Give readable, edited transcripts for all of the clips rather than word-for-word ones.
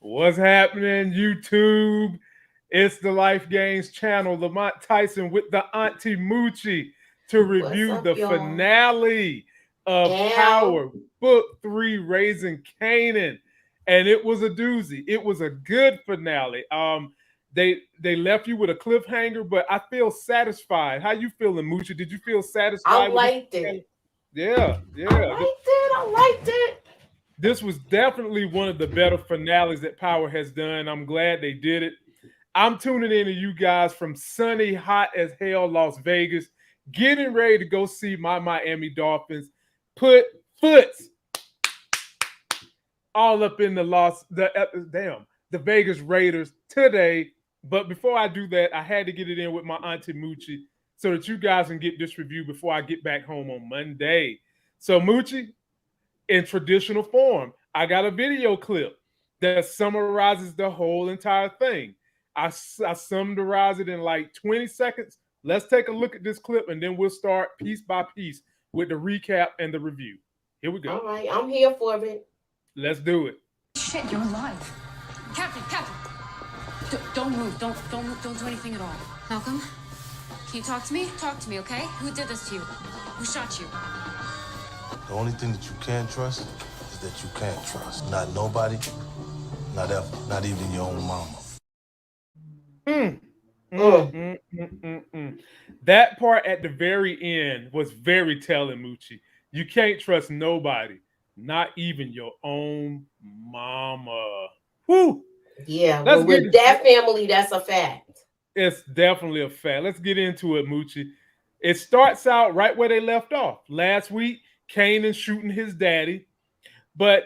What's happening, YouTube? It's the Life Gains channel. Lamont Tyson with the Auntie Moochie to What's review up, the y'all? finale of Ow. Power Book 3 Raising Kanan. And it was a doozy. It was a good finale. They left you with a cliffhanger, but I feel satisfied. How you feeling, Moochie? Did you feel I satisfied with this liked finale? it. Yeah, I yeah. liked it. I liked it. This was definitely one of the better finales that Power has done. I'm glad they did it. I'm tuning in to you guys from sunny, hot as hell Las Vegas, getting ready to go see my Miami Dolphins put foots all up in the Vegas Raiders today. But before I do that, I had to get it in with my Auntie Moochie so that you guys can get this review before I get back home on Monday. So Moochie, in traditional form, I got a video clip that summarizes the whole entire thing. I summarized it in like 20 seconds. Let's take a look at this clip and then we'll start piece by piece with the recap and the review. Here we go. All right, I'm here for it. Let's do it. Shit, you're alive. Captain. Don't move. Don't move. Don't do anything at all. Malcolm, can you talk to me? Talk to me, okay? Who did this to you? Who shot you? The only thing that you can trust is that you can't trust. Not nobody, not ever, not even your own mama. Mm. That part at the very end was very telling, Moochie. You can't trust nobody, not even your own mama. Whew. Yeah, Let's when get with that family, that's a fact. It's definitely a fact. Let's get into it, Moochie. It starts out right where they left off. Last week, Kanan shooting his daddy. But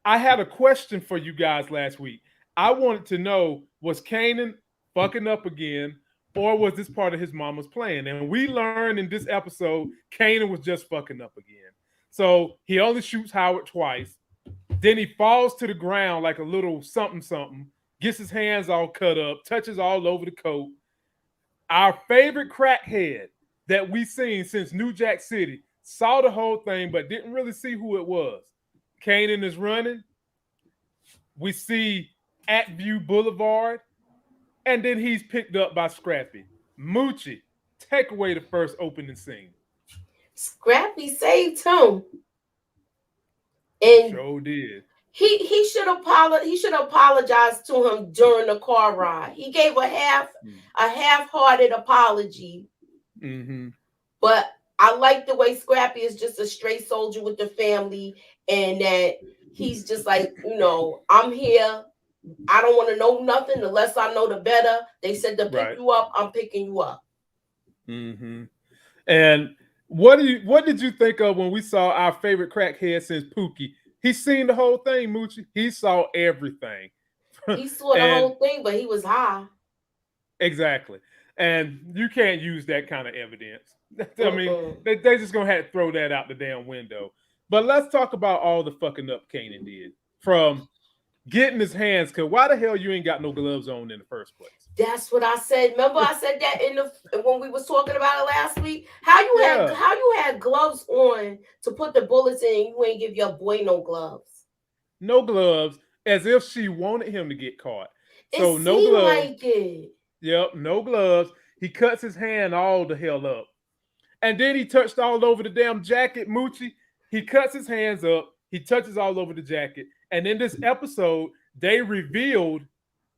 I had a question for you guys last week. I wanted to know, was Kanan fucking up again, or was this part of his mama's plan? And we learned in this episode, Kanan was just fucking up again. So he only shoots Howard twice. Then he falls to the ground like a little something something, gets his hands all cut up, touches all over the coat. Our favorite crackhead that we seen since New Jack City saw the whole thing but didn't really see who it was. Kanan is running. We see at View Boulevard, and then he's picked up by Scrappy. Moochie, take away the first opening scene. Scrappy saved him, and Sure did. he should apologize to him during the car ride. He gave a half-hearted apology, Mm-hmm. but I like the way Scrappy is just a straight soldier with the family, and that he's just like, I'm here. I don't want to know nothing. The less I know, the better. They said to pick Right. you up. I'm picking you up. Mm-hmm. And what did you think of when we saw our favorite crackhead since Pookie? He's seen the whole thing, Moochie. He saw everything. He saw the And whole thing, but he was high. exactly. And you can't use that kind of evidence. I mean, Mm-mm. they just gonna have to throw that out the damn window. But let's talk about all the fucking up Kanan did. From getting his hands cut. Why the hell you ain't got no gloves on in the first place? That's what I said. Remember, I said that when we was talking about it last week. How Yeah, you had gloves on to put the bullets in? You ain't give your boy no gloves. no gloves, as if she wanted him to get caught. It So no seemed gloves. like it. Yep, no gloves. He cuts his hand all the hell up. And then he touched all over the damn jacket, Moochie. He cuts his hands up. He touches all over the jacket. And in this episode, they revealed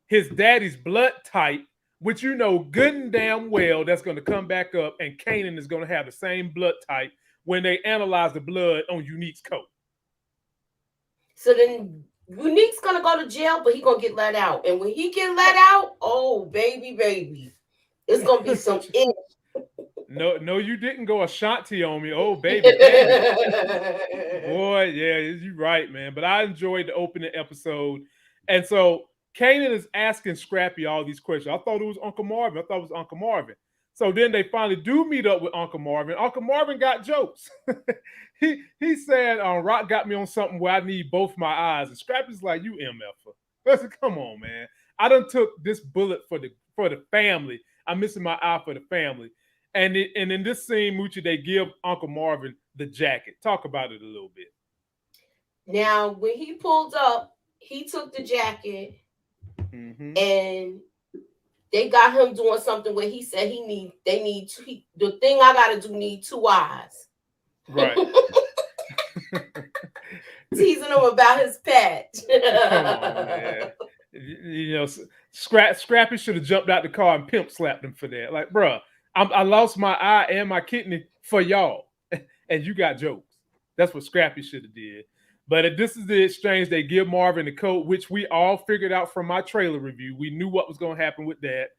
his daddy's blood type, which you know good and damn well that's going to come back up, and Kanan is going to have the same blood type when they analyze the blood on Unique's coat. So then Unique's gonna go to jail, but he gonna get let out. And when he get let out, oh baby, it's gonna be some it. No, you didn't go Ashanti on me. Oh, baby. Boy, yeah, you're right, man. But I enjoyed the opening episode. And so Kanan is asking Scrappy all these questions. I thought it was Uncle Marvin. So then they finally do meet up with Uncle Marvin. Uncle Marvin got jokes. he said, Rock got me on something where I need both my eyes. And Scrappy's like, you MFer. I said, come on, man. I done took this bullet for the family. I'm missing my eye for the family. And in this scene, Moochie, they give Uncle Marvin the jacket. Talk about it a little bit. Now, when he pulled up he took the jacket Mm-hmm. and they got him doing something where he said the thing I gotta do need 2 eyes. Right. Teasing him about his pet. Come on, man. You know, Scrappy should have jumped out the car and pimp slapped him for that. Like, bruh, I lost my eye and my kidney for y'all, and you got jokes. That's what Scrappy should have did. But this is the exchange. They give Marvin the coat, which we all figured out from my trailer review. We knew what was going to happen with that.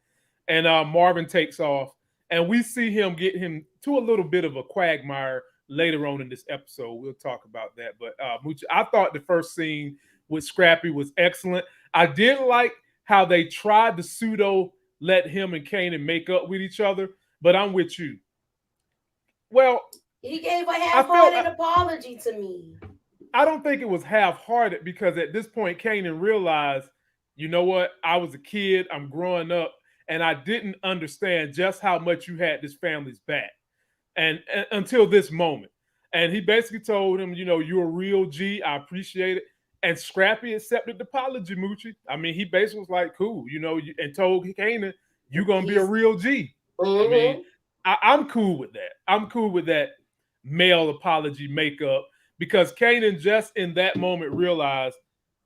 And Marvin takes off, and we see him get him to a little bit of a quagmire later on in this episode. We'll talk about that. But Moochie, I thought the first scene with Scrappy was excellent. I did like how they tried to pseudo let him and Kanan make up with each other, but I'm with you. Well, he gave a half-hearted apology to me. I don't think it was half-hearted because at this point, Kanan realized, you know what? I was a kid. I'm growing up, and I didn't understand just how much you had this family's back, and until this moment. And he basically told him, you know, you're a real G. I appreciate it. And Scrappy accepted the apology, Moochie. I mean, he basically was like, cool, you know, and told Kanan, you're going to be a real G. Mm-hmm. I mean, I'm cool with that. I'm cool with that male apology makeup because Kanan just in that moment realized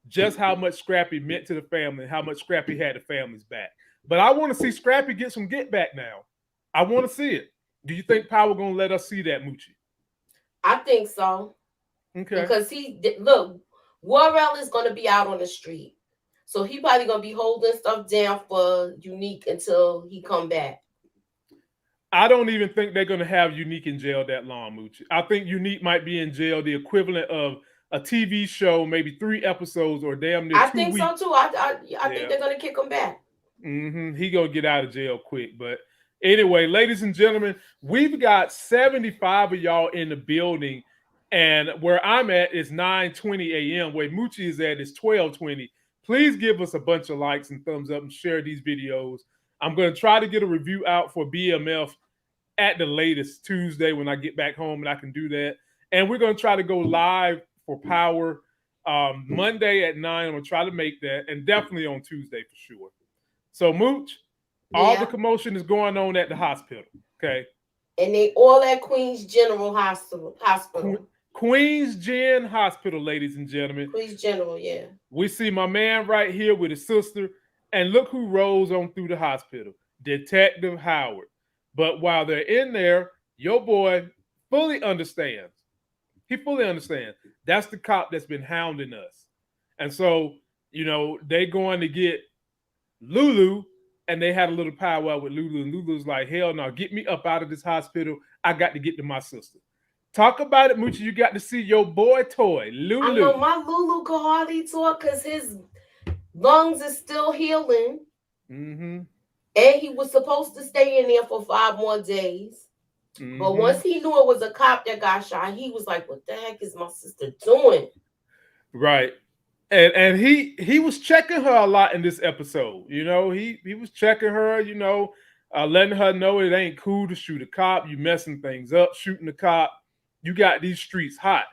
just how much Scrappy meant to the family and how much Scrappy had the family's back. But I want to see Scrappy get some get back now. I want to see it. Do you think Power going to let us see that, Moochie? I think so. Okay. Because look, Warrell is going to be out on the street. So he probably going to be holding stuff down for Unique until he come back. I don't even think they're going to have Unique in jail that long, Moochie. I think Unique might be in jail the equivalent of a TV show, maybe 3 episodes or damn near 2 weeks. I think so too. I think they're going to kick him back. Mm-hmm. He going to get out of jail quick. But anyway, ladies and gentlemen, we've got 75 of y'all in the building. And where I'm at is 9:20 a.m. Where Moochie is at is 12:20. Please give us a bunch of likes and thumbs up and share these videos. I'm going to try to get a review out for BMF at the latest Tuesday when I get back home and I can do that. And we're going to try to go live for Power Monday at 9. I'm going to try to make that, and definitely on Tuesday for sure. So, Mooch, all the commotion is going on at the hospital, okay? And they all at Queens General Hospital. Queens Gen Hospital, ladies and gentlemen. Queens General, yeah. We see my man right here with his sister, and look who rolls on through the hospital, Detective Howard. But while they're in there, your boy fully understands. He fully understands. That's the cop that's been hounding us. And so, you know, they going to get Lulu, and they had a little powwow with Lulu, and Lulu's like, hell no, get me up out of this hospital. I got to get to my sister. Talk about it, Moochie. You got to see your boy toy, Lulu. I know my Lulu can hardly talk because his lungs is still healing. Mm-hmm. And he was supposed to stay in there for 5 more days. Mm-hmm. But once he knew it was a cop that got shot, he was like, what the heck is my sister doing? Right. And he was checking her a lot in this episode. You know, he was checking her, you know, letting her know it ain't cool to shoot a cop. You messing things up, shooting a cop. You got these streets hot.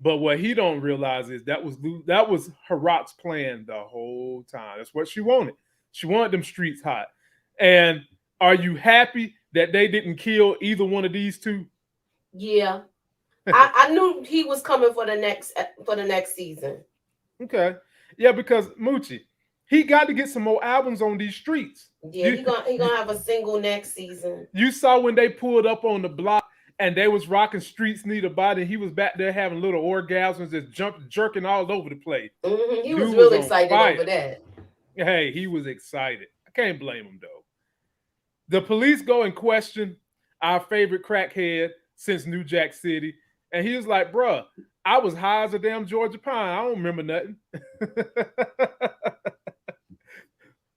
But what he don't realize is that was Harat's plan the whole time. That's what she wanted. She wanted them streets hot. And are you happy that they didn't kill either one of these two? Yeah. I knew he was coming for the next season. Okay. Yeah, because Moochie, he got to get some more albums on these streets. Yeah, he gonna have a single next season. You saw when they pulled up on the block and they was rocking Streets Need a Body, and he was back there having little orgasms, just jerking all over the place. Mm-hmm. He was real excited over that. Hey, he was excited. I can't blame him, though. The police go and question our favorite crackhead since New Jack City, and he was like, bruh, I was high as a damn Georgia pine. I don't remember nothing.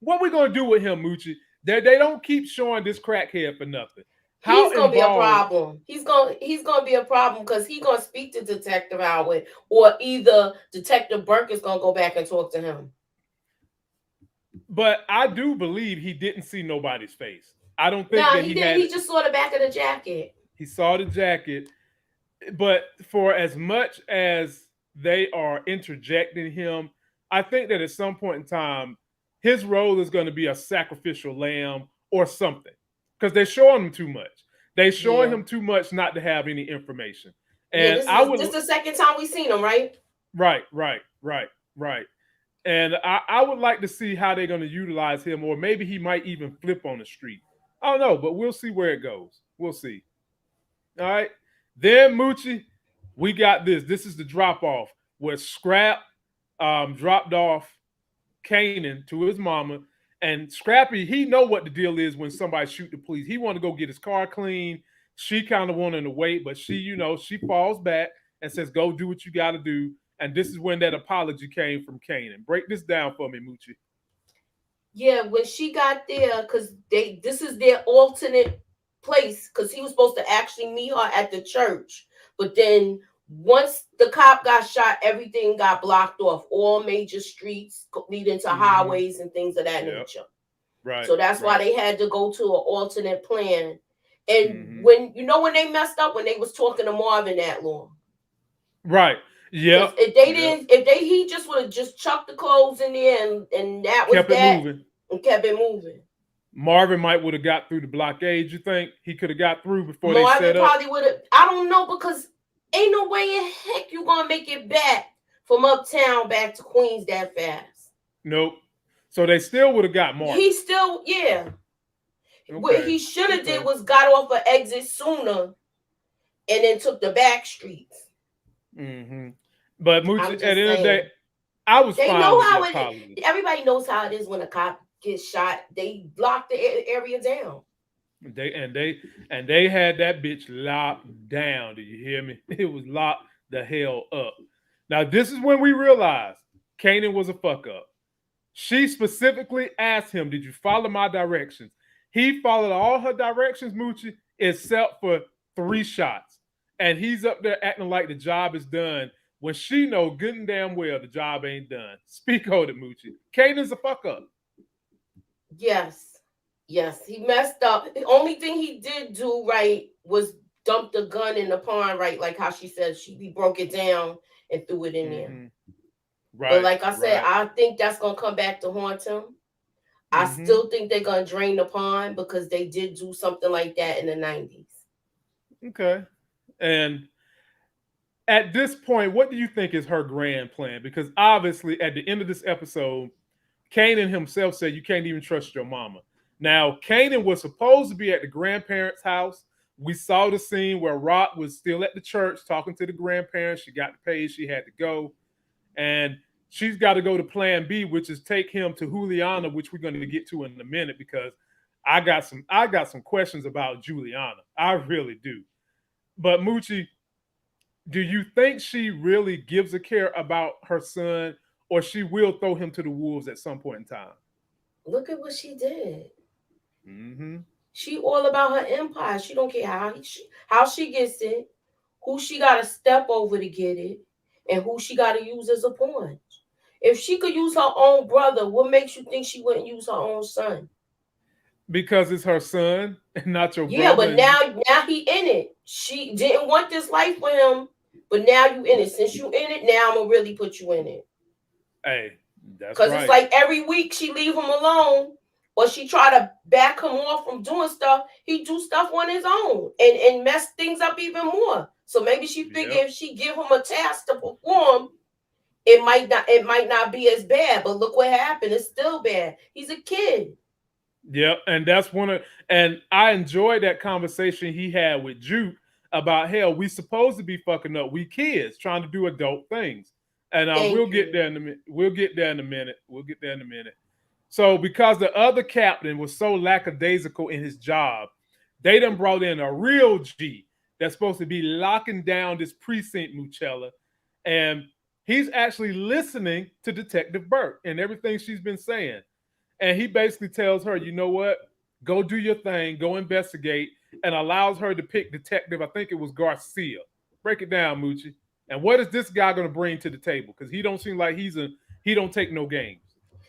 What we going to do with him, Moochie? They don't keep showing this crackhead for nothing. He's gonna be a problem. He's gonna be a problem because he's gonna speak to Detective Howard, or either Detective Burke is gonna go back and talk to him. But I do believe he didn't see nobody's face. I don't think that he did. He just saw the back of the jacket. He saw the jacket. But for as much as they are interjecting him, I think that at some point in time, his role is going to be a sacrificial lamb or something, because they're showing him too much. They're showing Yeah. him too much not to have any information. Yeah, And I would, this is the second time we seen him, right? right, right. And I would like to see how they're going to utilize him, or maybe he might even flip on the street. I don't know, but we'll see where it goes. We'll see. All right. Then Moochie, we got this. This is the drop off where Scrap dropped off Kanan to his mama, and Scrappy, he know what the deal is when somebody shoot the police. He want to go get his car clean. She kind of wanted to wait, but she, she falls back and says, "Go do what you got to do." And this is when that apology came from Kanan. Break this down for me, Moochie. Yeah, when she got there, because this is their alternate place, because he was supposed to actually meet her at the church. But then once the cop got shot, everything got blocked off. All major streets leading to highways and things of that nature. Right. So that's why they had to go to an alternate plan. And when they messed up, when they was talking to Marvin that long. Right. Yeah. If they didn't, he just would have just chucked the clothes in there and that was kept it moving. And kept it moving. Marvin might would have got through the blockade. You think he could have got through before they set up? Marvin probably would have. I don't know, because ain't no way in heck you gonna make it back from uptown back to Queens that fast. Nope. So they still would have got Marvin. He still, yeah. Okay. What he should have did was got off an exit sooner and then took the back streets. But Moochie, at the end of the day, I was fine. They know how it is. Everybody knows how it is when a cop gets shot. They block the area down. They had that bitch locked down. Do you hear me? It was locked the hell up. Now this is when we realized Kanan was a fuck up. She specifically asked him, "Did you follow my directions?" He followed all her directions, Moochie, except for 3 shots. And he's up there acting like the job is done when she know good and damn well the job ain't done. Speak on it, Moochie. Kanan's a fuck up. Yes, he messed up. The only thing he did do right was dump the gun in the pond, right? Like how she said he broke it down and threw it in there. Right. But like I said, I think that's gonna come back to haunt him. I still think they're gonna drain the pond because they did do something like that in the 90s. Okay. And at this point, what do you think is her grand plan? Because obviously at the end of this episode, Kanan himself said you can't even trust your mama. Now, Kanan was supposed to be at the grandparents' house. We saw the scene where Raq was still at the church talking to the grandparents. She got the page, she had to go. And she's got to go to plan B, which is take him to Juliana, which we're going to get to in a minute, because I got some questions about Juliana. I really do. But Moochie, do you think she really gives a care about her son, or she will throw him to the wolves at some point in time? Look at what she did. She all about her empire. She don't care how she gets it, who she got to step over to get it, and who she got to use as a pawn. If she could use her own brother, what makes you think she wouldn't use her own son? Because it's her son and not your brother. Yeah, but now he in it. She didn't want this life for him, but now you in it. Since you in it, now I'm gonna really put you in it. Hey, that's because it's like every week she leave him alone, or she try to back him off from doing stuff. He do stuff on his own and mess things up even more. So maybe she figure if she give him a task to perform, it might not be as bad. But look what happened. It's still bad. He's a kid. Yep, and that's and I enjoyed that conversation he had with Juke about, hell, we supposed to be fucking up. We kids trying to do adult things. And we'll get there in a minute. We'll get there in a minute. So because the other captain was so lackadaisical in his job, they done brought in a real G that's supposed to be locking down this precinct, Muchella. And he's actually listening to Detective Burke and everything she's been saying. And he basically tells her, you know what? Go do your thing. Go investigate. And allows her to pick detective. I think it was Garcia. Break it down, Moochie. And what is this guy going to bring to the table? Because he don't seem like he don't take no games.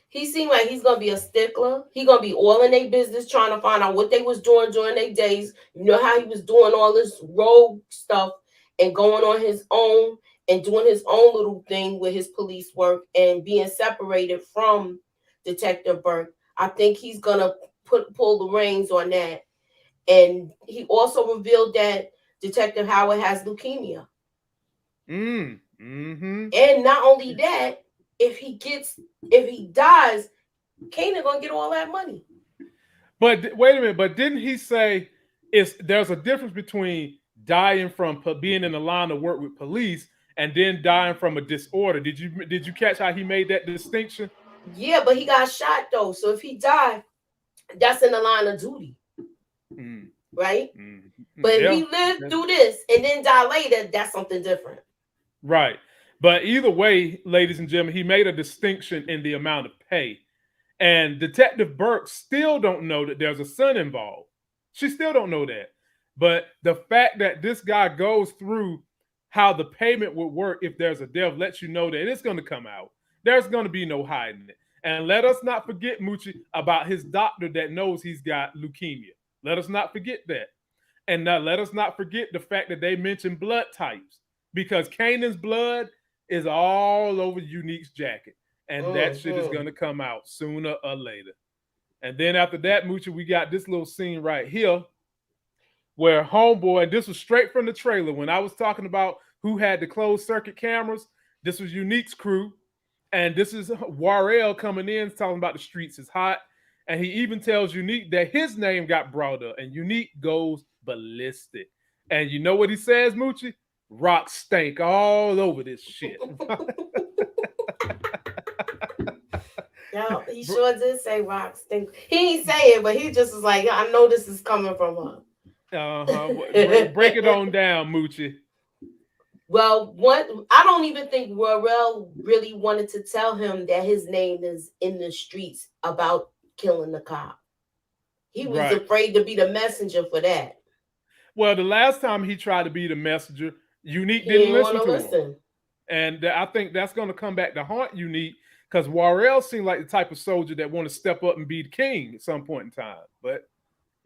He seemed like he's going to be a stickler. He going to be all in their business, trying to find out what they was doing during their days. You know how he was doing all this rogue stuff and going on his own. and doing his own little thing with his police work and being separated from Detective Burke. I think he's gonna pull the reins on that. And he also revealed that Detective Howard has leukemia. Mm-hmm. And not only that, if he dies, Kanan gonna get all that money. But wait a minute. But didn't he say there's a difference between dying from being in the line of work with police and then dying from a disorder? Did you catch how he made that distinction? Yeah, but he got shot though. So if he died, that's in the line of duty. Right? But if he lived through this and then die later, that's something different. Right. But either way, ladies and gentlemen, he made a distinction in the amount of pay. And Detective Burke still don't know that there's a son involved. She still don't know that. But the fact that this guy goes through how the payment would work if there's a death lets you know that it's going to come out. There's going to be no hiding it. And let us not forget, Moochie, about his doctor that knows he's got leukemia. Let us not forget that. And let us not forget the fact that they mentioned blood types, because Kanan's blood is all over Unique's jacket. And that shit is going to come out sooner or later. And then after that, Moochie, we got this little scene right here where homeboy, and this was straight from the trailer. When I was talking about who had the closed circuit cameras, this was Unique's crew. And this is Warrell coming in talking about the streets is hot. And he even tells Unique that his name got brought up. And Unique goes ballistic. And you know what he says, Moochie? Rock stank all over this shit. No, he sure did say Rock stink. He ain't say it, but he just was like, I know this is coming from her. Break it on down, Moochie. Well, I don't even think Warrell really wanted to tell him that his name is in the streets about killing the cop. He was afraid to be the messenger for that. Well, the last time he tried to be the messenger, Unique didn't listen to him. And I think that's going to come back to haunt Unique, because Warrell seemed like the type of soldier that want to step up and be the king at some point in time. But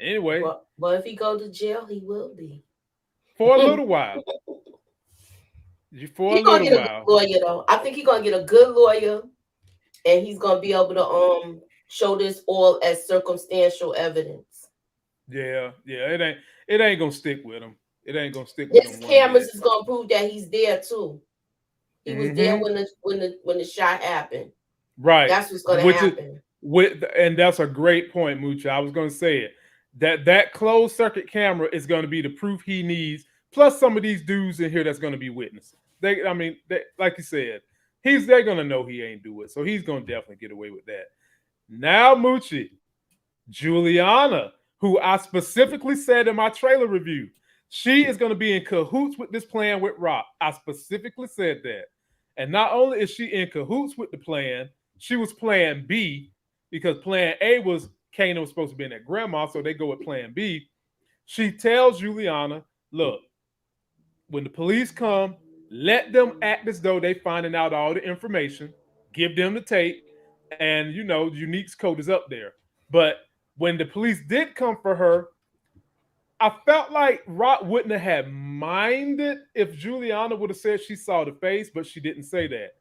anyway. Well, if he go to jail, he will be. For a little while. He's gonna get a good lawyer, though. I think he's gonna get a good lawyer, and he's gonna be able to show this all as circumstantial evidence. Yeah, it ain't gonna stick with him. It ain't gonna stick with him. His cameras is gonna prove that he's there too. He was there when the shot happened. Right. That's what's gonna happen. And that's a great point, Moochie. I was gonna say it. That closed circuit camera is gonna be the proof he needs. Plus some of these dudes in here that's going to be witnesses. They, like you said, they're going to know he ain't do it. So he's going to definitely get away with that. Now, Moochie, Juliana, who I specifically said in my trailer review, she is going to be in cahoots with this plan with Rock. I specifically said that. And not only is she in cahoots with the plan, she was plan B, because plan A was Kanan was supposed to be in at grandma, so they go with plan B. She tells Juliana, look, when the police come, let them act as though they finding out all the information, give them the tape, and Unique's code is up there. But when the police did come for her, I felt like Rock wouldn't have minded if Juliana would have said she saw the face, but she didn't say that.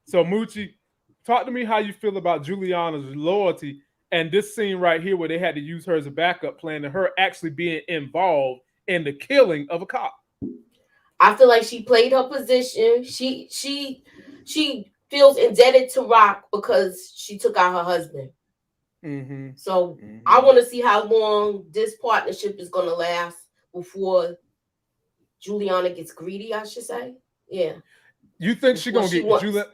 So Moochie, talk to me how you feel about Juliana's loyalty and this scene right here where they had to use her as a backup plan and her actually being involved in the killing of a cop. I feel like she played her position. She feels indebted to Rock because she took out her husband. So I want to see how long this partnership is going to last before Juliana gets greedy, I should say. Yeah. You think she's going to get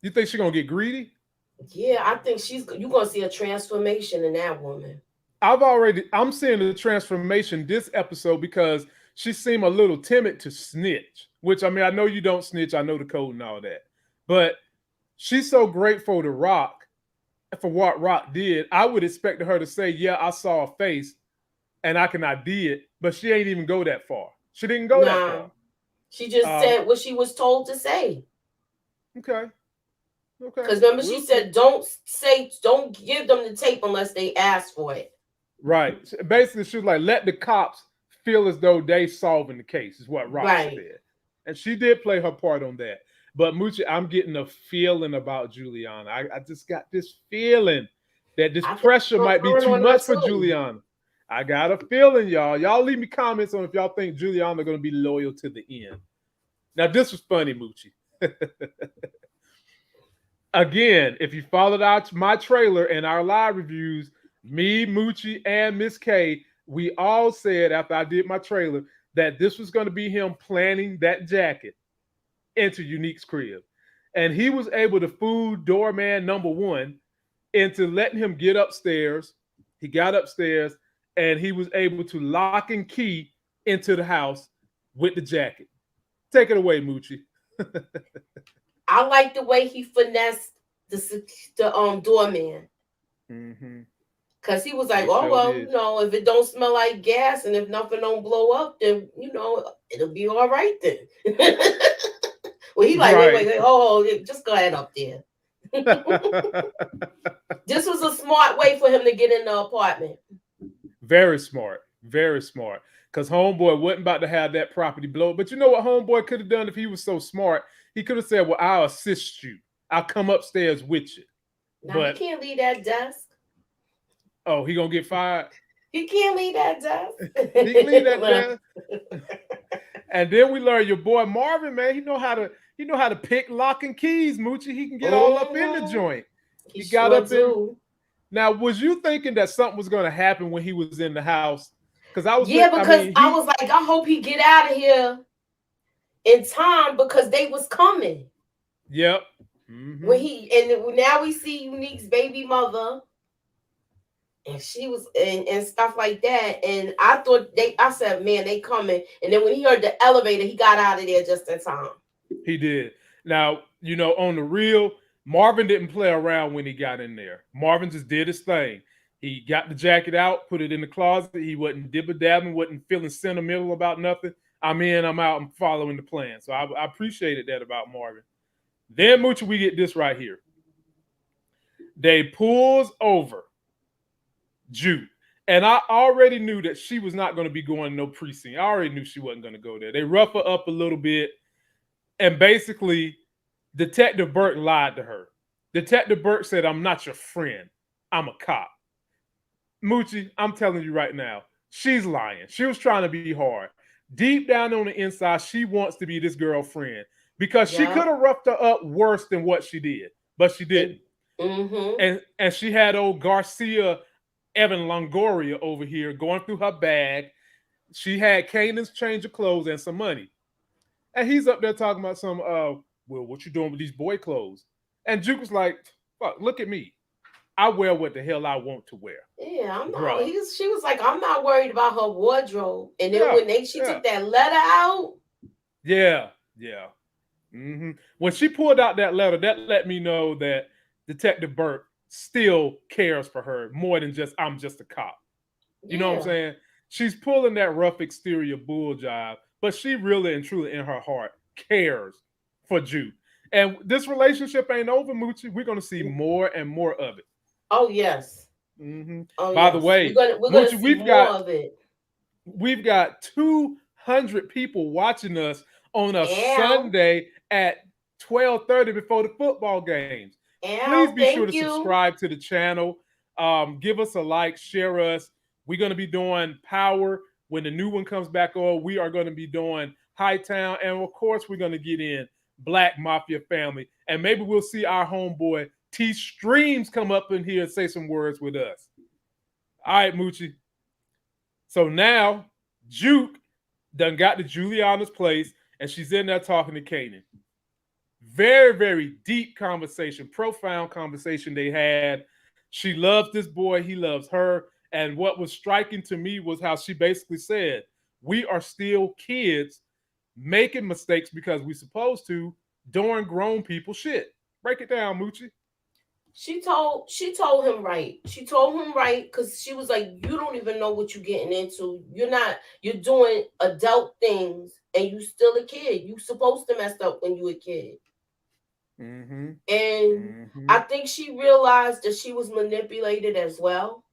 You think she's going to get greedy? Yeah, I think you're going to see a transformation in that woman. I'm seeing the transformation this episode because she seemed a little timid to snitch, which, I know you don't snitch. I know the code and all that. But she's so grateful to Rock for what Rock did. I would expect her to say, yeah, I saw a face and I can ID it. But she ain't even go that far. She didn't go that far. She just said what she was told to say. Okay. Because remember, she said, don't give them the tape unless they ask for it. Right. Basically, she was like, let the cops feel as though they solving the case, is what Rock said. And she did play her part on that. But Moochie, I'm getting a feeling about Juliana. I just got this feeling that this I think pressure I'm might be throwing too on her much for too. Juliana. I got a feeling, y'all. Y'all leave me comments on if y'all think Juliana going to be loyal to the end. Now, this was funny, Moochie. Again, if you followed out my trailer and our live reviews, me, Moochie, and Miss K, we all said after I did my trailer that this was going to be him planning that jacket into Unique's crib. And he was able to fool doorman number one into letting him get upstairs. He got upstairs and he was able to lock and key into the house with the jacket. Take it away, Moochie. I like the way he finessed the doorman. Mm-hmm. Cause he was like, He oh sure well, did. if it don't smell like gas and if nothing don't blow up, then it'll be all right then. Well, he like, Right. wait, just go ahead up there. This was a smart way for him to get in the apartment. Very smart. Very smart. Because Homeboy wasn't about to have that property blow. But you know what Homeboy could have done if he was so smart? He could have said, well, I'll assist you. I'll come upstairs with you. Now he can't leave that desk. Oh, he gonna get fired? He can't leave that desk. He can leave that desk. And then we learn your boy Marvin, man, he know how to pick lock and keys, Moochie. He can get all up in the joint. He got sure up do. in. Now, was you thinking that something was going to happen when he was in the house? Because I was, because I was like, I hope he get out of here in time because they was coming. Yep. Mm-hmm. When now we see Unique's baby mother, and she was and stuff like that. And I said, man, they coming. And then when he heard the elevator, he got out of there just in time. He did. Now, on the real, Marvin didn't play around when he got in there. Marvin just did his thing. He got the jacket out, put it in the closet. He wasn't dibber-dabbing, wasn't feeling sentimental about nothing. I'm in, I'm out, I'm following the plan. So I appreciated that about Marvin. Then, Moochie, we get this right here. They pulls over Jude. And I already knew that she was not going to be going no precinct. I already knew she wasn't going to go there. They rough her up a little bit. And basically, Detective Burke lied to her. Detective Burke said, I'm not your friend. I'm a cop. Moochie, I'm telling you right now, she's lying. She was trying to be hard. Deep down on the inside, she wants to be this girlfriend because she could have roughed her up worse than what she did, but she didn't. Mm-hmm. And she had old Garcia Evan Longoria over here going through her bag. She had Kanan's change of clothes and some money. And he's up there talking about some, well, what you doing with these boy clothes? And Juke was like, fuck, look at me. I wear what the hell I want to wear. Yeah, I'm not. Bruh. She was like, I'm not worried about her wardrobe. And then when she took that letter out. Yeah. Mm-hmm. When she pulled out that letter, that let me know that Detective Burke still cares for her more than just, I'm just a cop. You know what I'm saying? She's pulling that rough exterior bull jive, but she really and truly in her heart cares for Jude. And this relationship ain't over, Moochie. We're going to see more and more of it. Oh, yes. Mm-hmm. Oh, By the way, we're gonna see more of it. We've got 200 people watching us on a Sunday at 12:30 before the football games. Please be sure to subscribe to the channel. Give us a like, share us. We're going to be doing Power when the new one comes back on. We are going to be doing Hightown. And, of course, we're going to get in Black Mafia Family. And maybe we'll see our homeboy T Streams come up in here and say some words with us. All right, Moochie. So now Juke done got to Juliana's place and she's in there talking to Kanan. Very, very deep conversation, profound conversation they had. She loves this boy. He loves her. And what was striking to me was how she basically said, we are still kids making mistakes because we're supposed to doing grown people shit. Break it down, Moochie. She told him right. She told him right because she was like, you don't even know what you're getting into. You're doing adult things and you still a kid. You supposed to mess up when you a kid. Mm-hmm. And I think she realized that she was manipulated as well.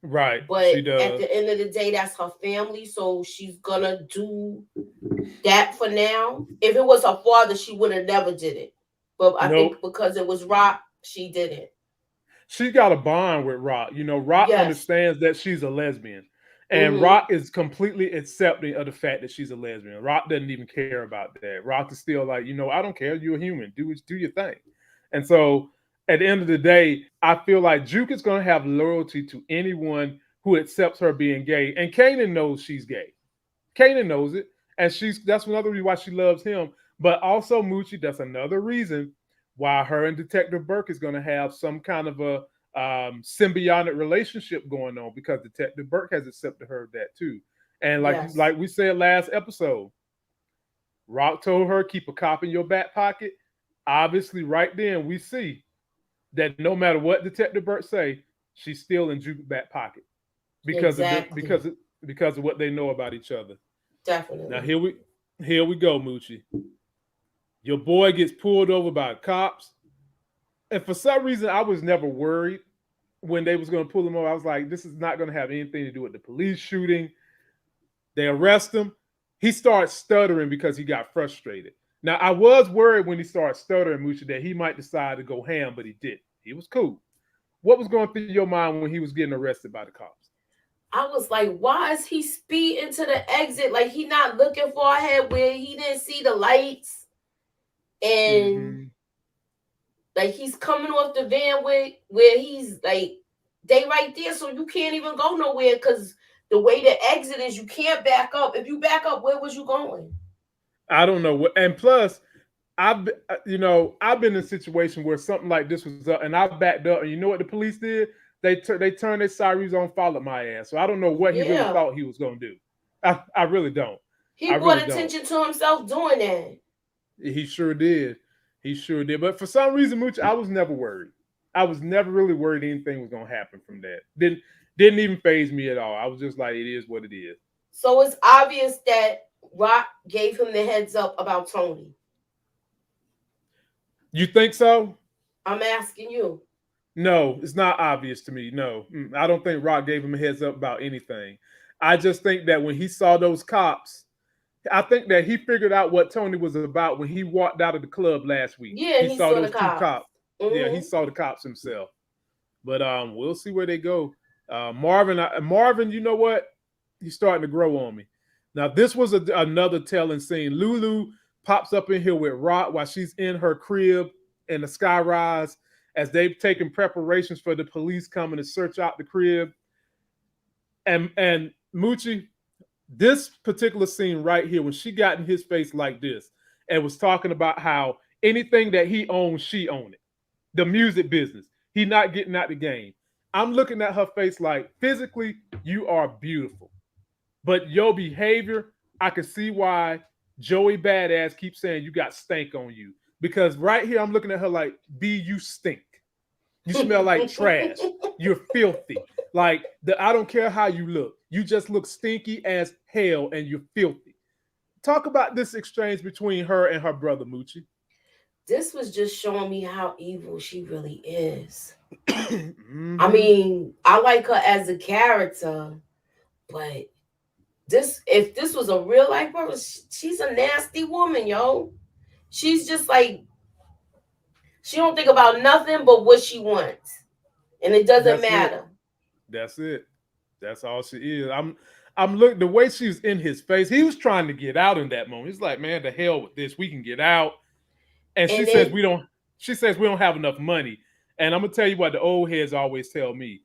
Right. She But at does. the end of the day, that's her family, so she's gonna do that for now. If it was her father, she would have never did it. But I think Nope. because it was Rock, she did it. She got a bond with Rock. You know, Rock Yes. understands that she's a lesbian. And Mm-hmm. Rock is completely accepting of the fact that she's a lesbian. Rock doesn't even care about that. Rock is still like, I don't care. You're a human. Do your thing. And so at the end of the day, I feel like Juke is going to have loyalty to anyone who accepts her being gay. And Kanan knows she's gay. Kanan knows it. And that's another reason why she loves him. But also, Moochie, that's another reason why her and Detective Burke is going to have some kind of a symbiotic relationship going on, because Detective Burke has accepted her that too. And Yes. like we said last episode, Rock told her keep a cop in your back pocket. Obviously, right then we see that no matter what Detective Burke say, she's still in Juke's back pocket because of Exactly. because of what they know about each other. Now Definitely. here we go, Moochie. Your boy gets pulled over by cops, and for some reason, I was never worried when they was going to pull him over. I was like, this is not going to have anything to do with the police shooting. They arrest him. He starts stuttering because he got frustrated. Now, I was worried when he started stuttering, Moochie, that he might decide to go ham, but he didn't. He was cool. What was going through your mind when he was getting arrested by the cops? I was like, why is he speeding to the exit? Like he not looking far ahead where he didn't see the lights. And Mm-hmm. like he's coming off the van where he's like they right there, so you can't even go nowhere because the way the exit is, you can't back up. If you back up, where was you going? I don't know what. And plus, I've been in a situation where something like this was up, and I backed up, and you know what the police did? They turned their sirens on, followed my ass. So I don't know what he really Yeah, thought he was going to do. I really don't. I he really brought don't. attention to himself doing that. He sure did. He sure did. But for some reason, Mooch, I was never worried. I was never really worried anything was going to happen from that. Didn't even phase me at all. I was just like, it is what it is. So it's obvious that Rock gave him the heads up about Tony. You think so? I'm asking you. No, it's not obvious to me. No, I don't think Rock gave him a heads up about anything. I just think that when he saw those cops, I think that he figured out what Tony was about when he walked out of the club last week. Yeah, He he saw saw the those two cops. cops. Yeah, he Mm-hmm. saw the cops himself. But we'll see where they go. Marvin, you know what? He's starting to grow on me. Now, this was another telling scene. Lulu pops up in here with Rock while she's in her crib in the skyrise as they've taken preparations for the police coming to search out the crib. And Moochie, this particular scene right here, when she got in his face like this and was talking about how anything that he owns, she owned it. The music business. He not getting out the game. I'm looking at her face like, physically, you are beautiful. But your behavior, I can see why Joey Badass keeps saying you got stank on you. Because right here, I'm looking at her like, B, you stink. You smell like trash. You're filthy. Like, I don't care how you look. You just look stinky as hell and you're filthy. Talk about this exchange between her and her brother, Moochie. This was just showing me how evil she really is. Mm-hmm. I mean, I like her as a character, but if this was a real life person, she's a nasty woman, yo. She's just like she don't think about nothing but what she wants, and it doesn't That's it. matter. That's it. That's all she is. I'm looking the way she was in his face. He was trying to get out in that moment. He's like, man, the hell with this. We can get out. And she And says then we don't. She says we don't have enough money. And I'm gonna tell you what the old heads always tell me.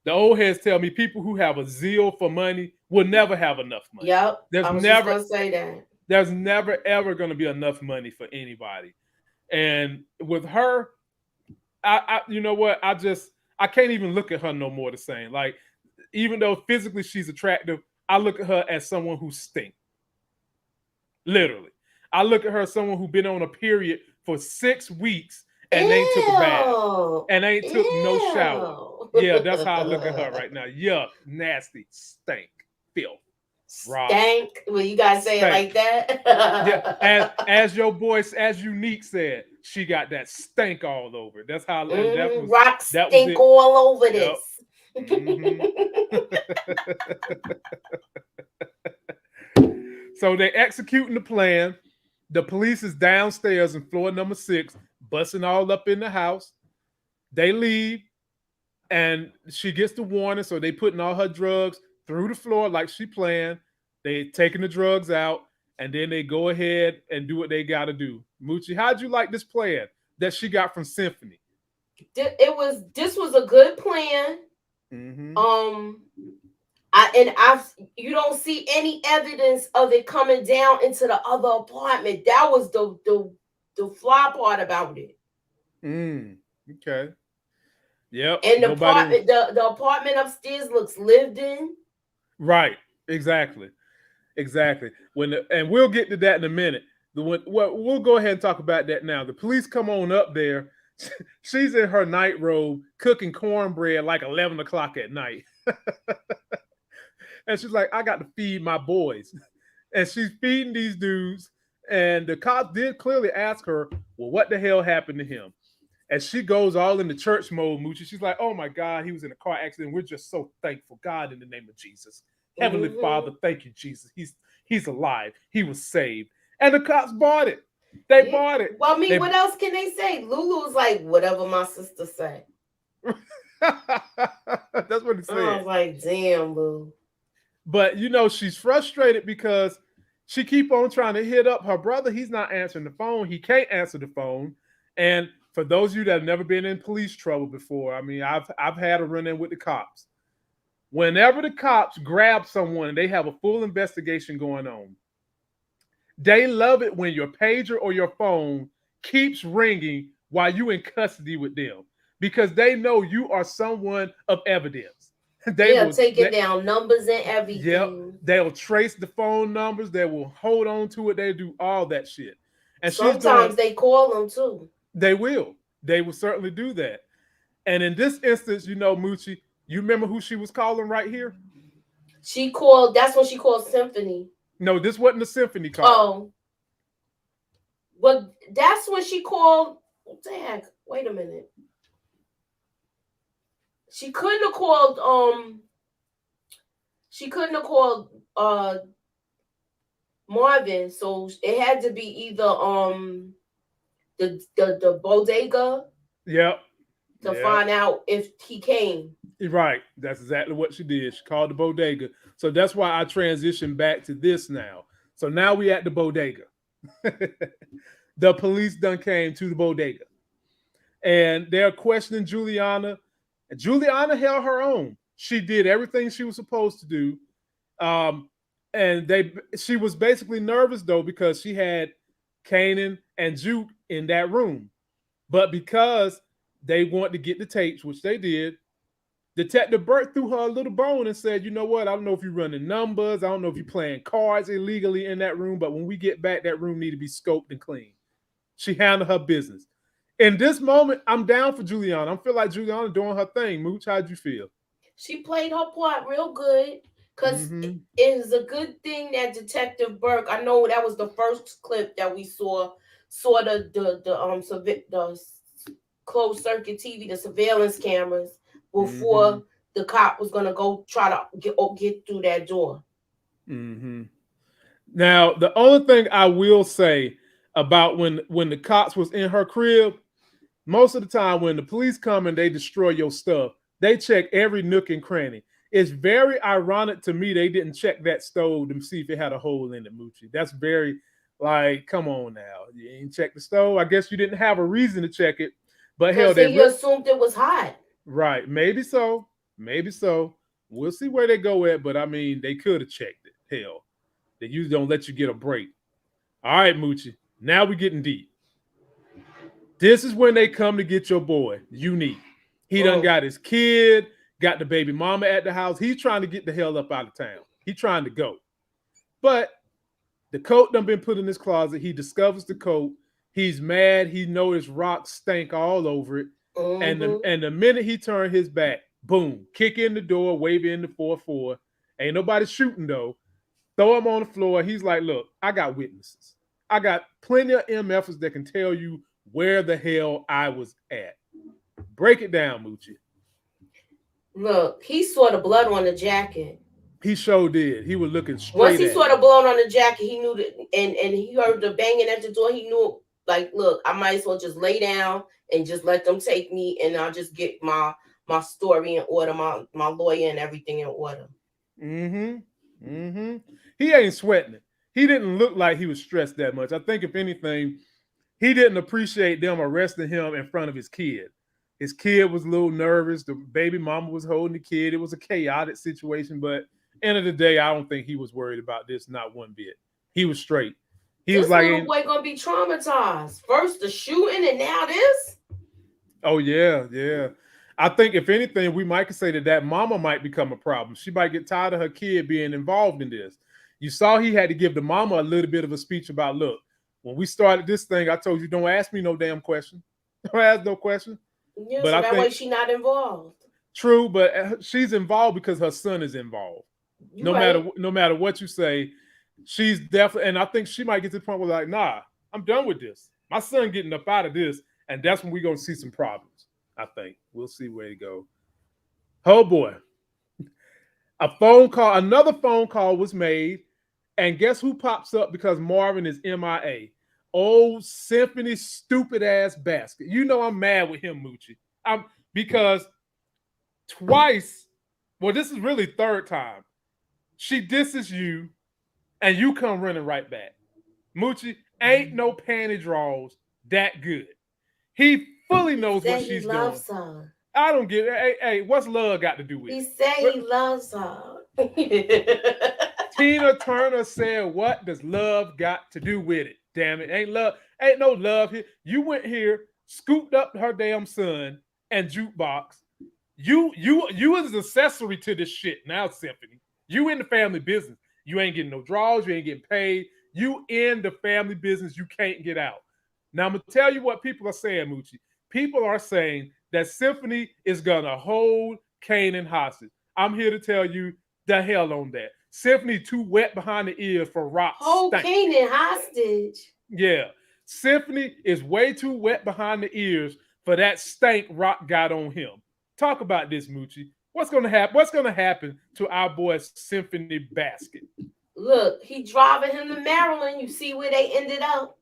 The old heads tell me people who have a zeal for money will never have enough money. yep, There's I was just never gonna say that. there's never ever gonna be enough money for anybody. And with her, I you know what? I can't even look at her no more the same. Like, even though physically she's attractive, I look at her as someone who stinks. Literally. I look at her as someone who been on a period for 6 weeks and ain't took a bath Ew, and ain't took no shower. Yeah, that's how I look at her ew. right now. Yuck, nasty, stink, filth, rock, Stank. Well, you gotta say it stank. like that. Yeah, as your boy, as Unique said, she got that stank all over. That's how, and Rock that was stink it. all over Yep, this. Mhm. So they executing the plan. The police is downstairs in floor number 6, busting all up in the house. They leave, and she gets the warning. So they putting all her drugs through the floor like she planned. They taking the drugs out, and then they go ahead and do what they got to do. Moochie, how'd you like this plan that she got from Symphony? This was a good plan. Mm-hmm. You don't see any evidence of it coming down into the other apartment. That was the fly part about it. Okay. Yep. And Nobody. the apartment upstairs looks lived in. Right. Exactly. Exactly. And we'll get to that in a minute. We'll go ahead and talk about that now. The police come on up there. She's in her night robe cooking cornbread like 11 o'clock at night. And she's like, I got to feed my boys. And she's feeding these dudes. And the cops did clearly ask her, well, what the hell happened to him? And she goes all in the church mode, Moochie. She's like, oh my God, he was in a car accident. We're just so thankful. God, in the name of Jesus. Heavenly Father, thank you, Jesus. He's alive. He was saved. And the cops bought it. They bought it. Well, I mean, what else can they say? Lulu's like, whatever my sister said. That's what he said. I was like, damn, Lou. But, she's frustrated because she keep on trying to hit up her brother. He's not answering the phone. He can't answer the phone. And for those of you that have never been in police trouble before, I mean, I've had a run-in with the cops. Whenever the cops grab someone and they have a full investigation going on, they love it when your pager or your phone keeps ringing while you in custody with them because they know you are someone of evidence. They'll take it down numbers and everything. Yep. They'll trace the phone numbers. They will hold on to it. They do all that shit. And sometimes they call them too. They will. They will certainly do that. And in this instance, Moochie, you remember who she was calling right here? That's when she called Symphony. No, this wasn't the Symphony call. Oh. Well, that's when she called. What the heck? Wait a minute. She couldn't have called Marvin, so it had to be either the bodega. Yep. To find out if he came. Right. That's exactly what she did. She called the bodega. So that's why I transitioned back to this now. So now we at the bodega. The police done came to the bodega. And they're questioning Juliana. And Juliana held her own. She did everything she was supposed to do. And she was basically nervous, though, because she had Kanan and Juke in that room. But because they wanted to get the tapes, which they did, Detective Burt threw her a little bone and said, you know what? I don't know if you're running numbers. I don't know if you're playing cards illegally in that room. But when we get back, that room need to be scoped and cleaned. She handled her business. In this moment, I'm down for Juliana. I feel like Juliana doing her thing. Mooch, how'd you feel? She played her part real good because it is a good thing that Detective Burke, I know that was the first clip that we saw the closed circuit TV, the surveillance cameras before the cop was going to go try to get through that door. Now, the only thing I will say about when the cops was in her crib, most of the time when the police come and they destroy your stuff, they check every nook and cranny. It's very ironic to me they didn't check that stove to see if it had a hole in it, Moochie. That's very, come on now. You ain't check the stove. I guess you didn't have a reason to check it. But hell, you assumed it was hot. Right. Maybe so. Maybe so. We'll see where they go at, but I mean, they could have checked it. Hell, they usually don't let you get a break. All right, Moochie. Now we're getting deep. This is when they come to get your boy, Unique. He done got his kid, got the baby mama at the house. He's trying to get the hell up out of town. He's trying to go. But the coat done been put in his closet. He discovers the coat. He's mad. He noticed rocks stank all over it. And the minute he turned his back, boom, kick in the door, wave in the 4-4. Ain't nobody shooting, though. Throw him on the floor. He's like, look, I got witnesses. I got plenty of MFs that can tell you where the hell I was at. Break it down, Moochie. Look, he saw the blood on the jacket. He sure did. He was looking Once straight he at saw him. the blood on the jacket, he knew that, and he heard the banging at the door. He knew, like, look, I might as well just lay down and just let them take me, and I'll just get my story in order, my lawyer and everything in order. Mm-hmm. Mm-hmm. He ain't sweating it. He didn't look like he was stressed that much. I think if anything, he didn't appreciate them arresting him in front of his kid. His kid was a little nervous. The baby mama was holding the kid. It was a chaotic situation, but end of the day, I don't think he was worried about this, not one bit. He was straight. He was This like, little boy gonna be traumatized. First the shooting, and now this. oh yeah, yeah. I think if anything, we might say that mama might become a problem. She might get tired of her kid being involved in this. You saw he had to give the mama a little bit of a speech about, look, when we started this thing, I told you don't ask me no damn question. Don't ask no question. Yeah, But so I that way think she not involved. true, but she's involved because her son is involved. You right. No matter what you say, she's definitely, and I think she might get to the point where like, nah, I'm done with this. My son getting up out of this, and that's when we're gonna see some problems. I think we'll see where it go. Oh boy, another phone call was made, and guess who pops up because Marvin is MIA? Old Symphony stupid ass basket. You know I'm mad with him, Moochie. I'm because twice, well, this is really third time. She disses you, and you come running right back. Moochie ain't no panty draws that good. He fully He knows what said he she's doing. loves her. I don't get it. Hey, what's love got to do with He it? said What, he loves her. Tina Turner said, "What does love got to do with it? Damn it, ain't no love here. You went here, scooped up her damn son and jukebox. You was an accessory to this shit. Now, Symphony, you in the family business. You ain't getting no draws. You ain't getting paid. You in the family business. You can't get out. Now, I'm gonna tell you what people are saying, Moochie. People are saying that Symphony is gonna hold Kanan hostage. I'm here to tell you the hell on that. Symphony too wet behind the ears for Rock Hold stank. Kanan hostage. Yeah. Symphony is way too wet behind the ears for that stank Rock got on him. Talk about this, Moochie. What's gonna happen? What's gonna happen to our boy Symphony Basket? Look, he driving him to Maryland. You see where they ended up.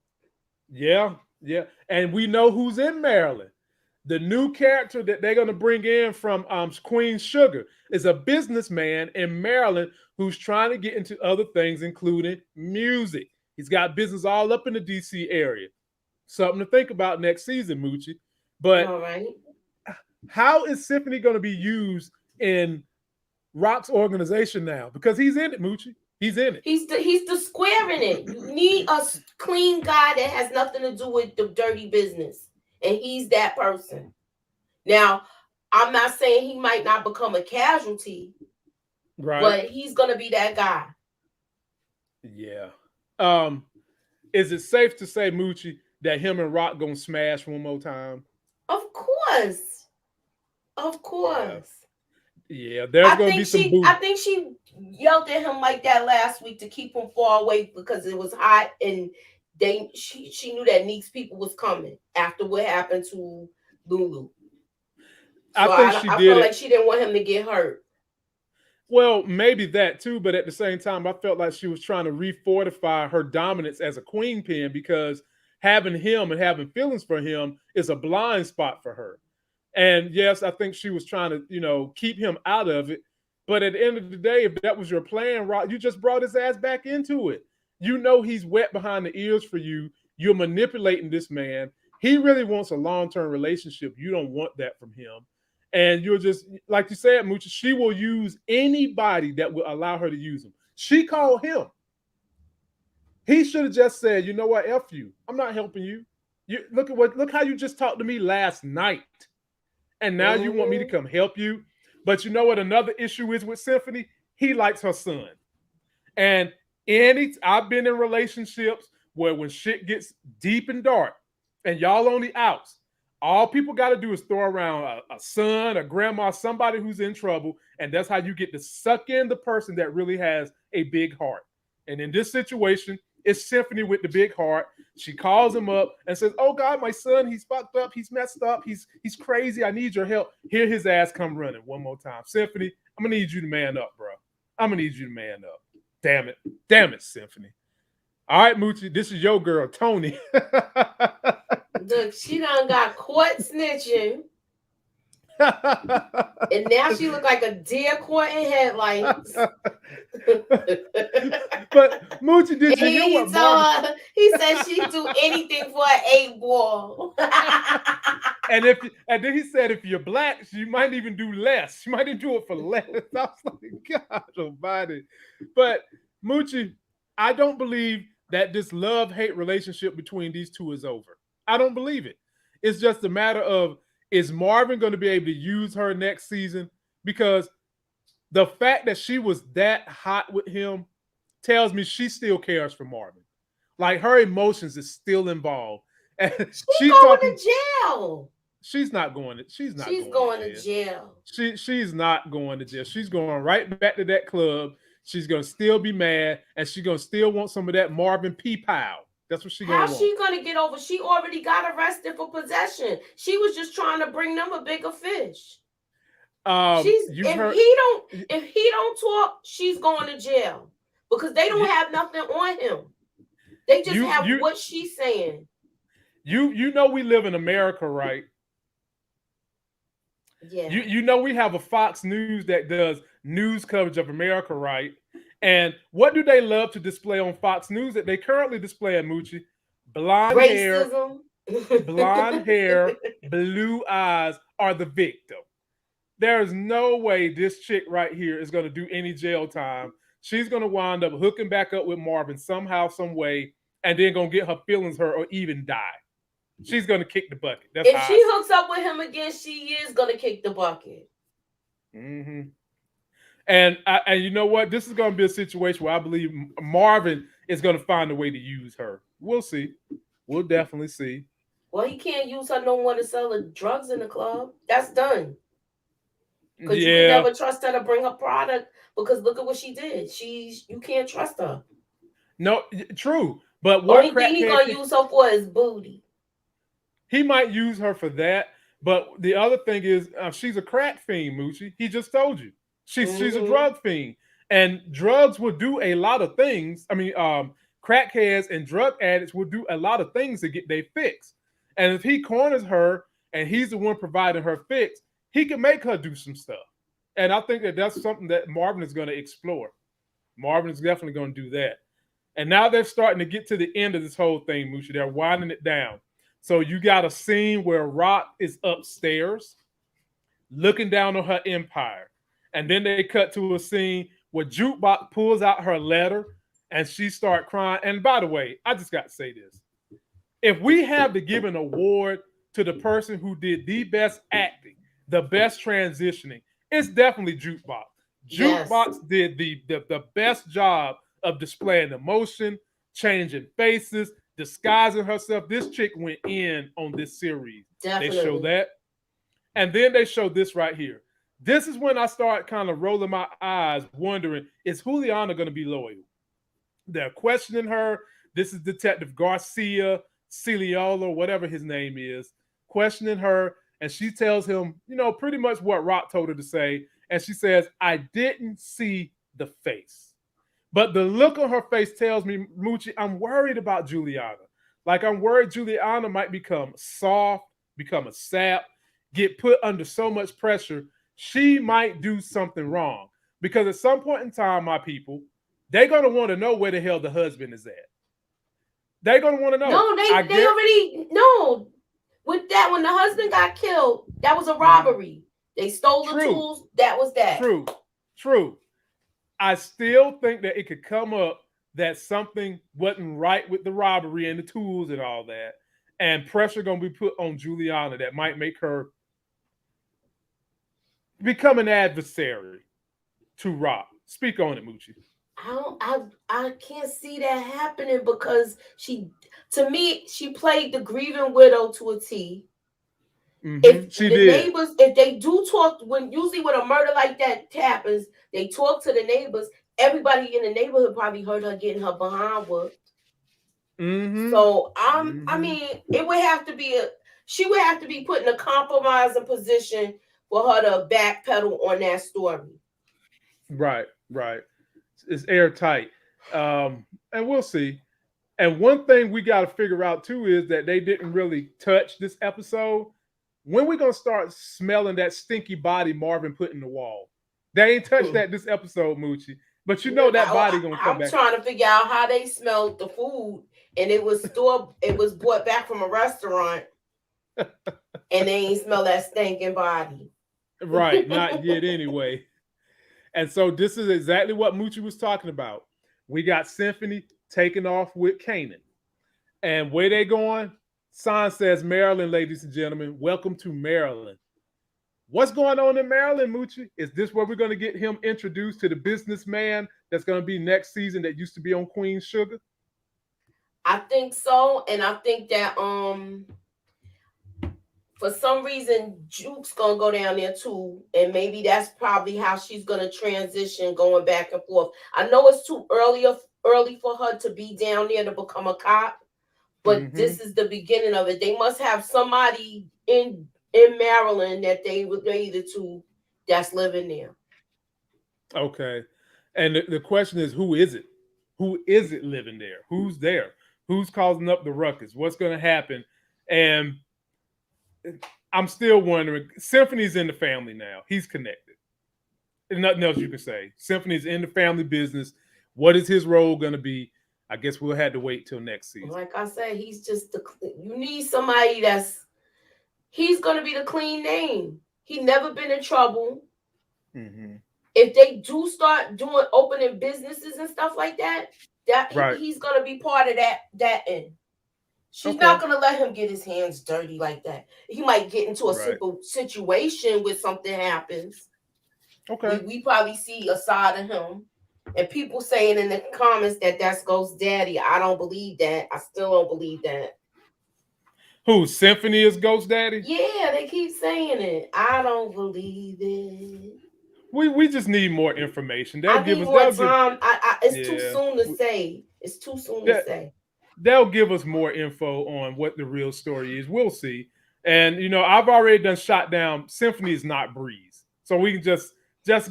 Yeah, yeah. And we know who's in Maryland. The new character that they're gonna bring in from Queen Sugar is a businessman in Maryland who's trying to get into other things, including music. He's got business all up in the DC area. Something to think about next season, Moochie. But All right. how is Symphony going to be used in Rock's organization now? Because he's in it, Moochie. He's in it. He's the square in it. You need a clean guy that has nothing to do with the dirty business, and he's that person. Now, I'm not saying he might not become a casualty, Right. but he's gonna be that guy. Yeah. Is it safe to say, Moochie, that him and Rock gonna smash one more time? Of course. Of course. Yeah, there's gonna be some boo. I think she yelled at him like that last week to keep him far away because it was hot, and she knew that Neek's people was coming after what happened to Lulu. So I feel like she didn't want him to get hurt. Well, maybe that too, but at the same time, I felt like she was trying to refortify her dominance as a queen pin because having him and having feelings for him is a blind spot for her. And yes, I think she was trying to, keep him out of it. But at the end of the day, if that was your plan, Rock, you just brought his ass back into it. You know he's wet behind the ears for you. You're manipulating this man. He really wants a long-term relationship. You don't want that from him. And you're just, like you said, Moochie, she will use anybody that will allow her to use him. She called him. He should have just said, you know what, F you. I'm not helping you. Look how you just talked to me last night. And now you want me to come help you. But you know what another issue is with Symphony? He likes her son. And I've been in relationships where when shit gets deep and dark and y'all on the outs, all people got to do is throw around a son, a grandma, somebody who's in trouble. And that's how you get to suck in the person that really has a big heart. And in this situation, It's Symphony with the big heart. She calls him up and says, "Oh God, my son, he's fucked up. He's messed up. He's crazy. I need your help." Hear his ass come running one more time. Symphony, I'm gonna need you to man up, bro. I'm gonna need you to man up. Damn it, Symphony. All right, Moochie, this is your girl, Tony. Look, she done got caught snitching. And now she look like a deer caught in headlights. But Moochie, did you hear what Marvin? He said she'd do anything for an 8-ball. and then he said, if you're black, she might even do less. She might even do it for less. I was like, God almighty. But Moochie, I don't believe that this love-hate relationship between these two is over. I don't believe it. It's just a matter of, is Marvin going to be able to use her next season? Because the fact that she was that hot with him tells me she still cares for Marvin. Like, her emotions is still involved. And she's going to jail. She's not going to. She's going to jail. She's not going to jail. She's going right back to that club. She's going to still be mad, and she's going to still want some of that Marvin P-Pow. That's what she's going to want. How's she going to get over? She already got arrested for possession. She was just trying to bring them a bigger fish. If he don't talk, she's going to jail because they don't have nothing on him. They just have what she's saying. You know we live in America, right? Yeah. You know we have a Fox News that does news coverage of America, right? And what do they love to display on Fox News that they currently display at Moochie? Racism. Blonde hair, blue eyes are the victim. There is no way this chick right here is going to do any jail time. She's going to wind up hooking back up with Marvin somehow, some way, and then going to get her feelings hurt or even die. She's going to kick the bucket. That's if she hooks up with him again, she is going to kick the bucket. Mm-hmm. And you know what? This is going to be a situation where I believe Marvin is going to find a way to use her. We'll see. We'll definitely see. Well, he can't use her no more to sell the drugs in the club. That's done. Because you can never trust her to bring her product because look at what she did. You can't trust her. No, true. But what only thing he's going to use her for is booty. He might use her for that. But the other thing is she's a crack fiend, Moochie. He just told you. She's a drug fiend. And drugs will do a lot of things. I mean, crackheads and drug addicts will do a lot of things to get their fix. And if he corners her and he's the one providing her fix, he can make her do some stuff. And I think that's something that Marvin is going to explore. Marvin is definitely going to do that. And now they're starting to get to the end of this whole thing, Moochie. They're winding it down. So you got a scene where Raq is upstairs looking down on her empire. And then they cut to a scene where Jukebox pulls out her letter and she starts crying. And by the way, I just got to say this. If we have to give an award to the person who did the best acting, the best transitioning, it's definitely Jukebox. Jukebox did the best job of displaying emotion, changing faces, disguising herself. This chick went in on this series. Definitely. They show that. And then they show this right here. This is when I start kind of rolling my eyes, wondering, is Juliana going to be loyal? They're questioning her. This is Detective Garcia, Ciliolo, whatever his name is, questioning her. And she tells him, pretty much what Raq told her to say. And she says, I didn't see the face. But the look on her face tells me, Moochie, I'm worried about Juliana. Like, I'm worried Juliana might become soft, become a sap, get put under so much pressure. She might do something wrong. Because at some point in time, my people, they're going to want to know where the hell the husband is at. They're going to want to know. No, they already know. With that, when the husband got killed, that was a robbery. They stole the tools. That was that. True. I still think that it could come up that something wasn't right with the robbery and the tools and all that. And pressure going to be put on Juliana that might make her become an adversary to Raq. Speak on it, Moochie. I can't see that happening because she played the grieving widow to a T. Mm-hmm. If the neighbors, if they do talk, usually when a murder like that happens, they talk to the neighbors. Everybody in the neighborhood probably heard her getting her behind whooped. Mm-hmm. So I mean, it would have to be she would have to be put in a compromising position for her to backpedal on that story. Right, right. It's airtight. And we'll see. And one thing we got to figure out too is that they didn't really touch this episode. When we gonna start smelling that stinky body Marvin put in the wall? They ain't touched that this episode, Moochie. But you know that body gonna come I'm back. trying to figure out how they smelled the food, and it was brought back from a restaurant, and they ain't smell that stinking body. Right, not yet anyway. And so this is exactly what Moochie was talking about. We got Symphony taking off with Kanan. And where they going? Sign says Maryland, ladies and gentlemen. Welcome to Maryland. What's going on in Maryland, Moochie? Is this where we're going to get him introduced to the businessman that's going to be next season that used to be on Queen Sugar? I think so, and I think that for some reason Juke's gonna go down there too, and maybe that's probably how she's gonna transition going back and forth. I know it's too early for her to be down there to become a cop, but this is the beginning of it. They must have somebody in Maryland that they related to that's living there. Okay. And the question is, who is it? Who is it living there? Who's there? Who's causing up the ruckus? What's going to happen? And I'm still wondering. Symphony's in the family now. He's connected. There's nothing else you can say. Symphony's in the family business. What is his role going to be? I guess we'll have to wait till next season. Like I said, he's just you need somebody he's going to be the clean name. He never been in trouble. Mm-hmm. If they do start opening businesses and stuff like that, right. he's going to be part of that end. She's not going to let him get his hands dirty like that. He might get into a simple situation where something happens. Okay. We probably see a side of him. And people saying in the comments that that's Ghost Daddy. I don't believe that. I still don't believe that. Who, Symphony is Ghost Daddy? Yeah, they keep saying it. I don't believe it. We just need more information. I need more time. It's too soon to say. It's too soon to say. They'll give us more info on what the real story is. We'll see. And, I've already done shot down. Symphony is not Breeze. So we can just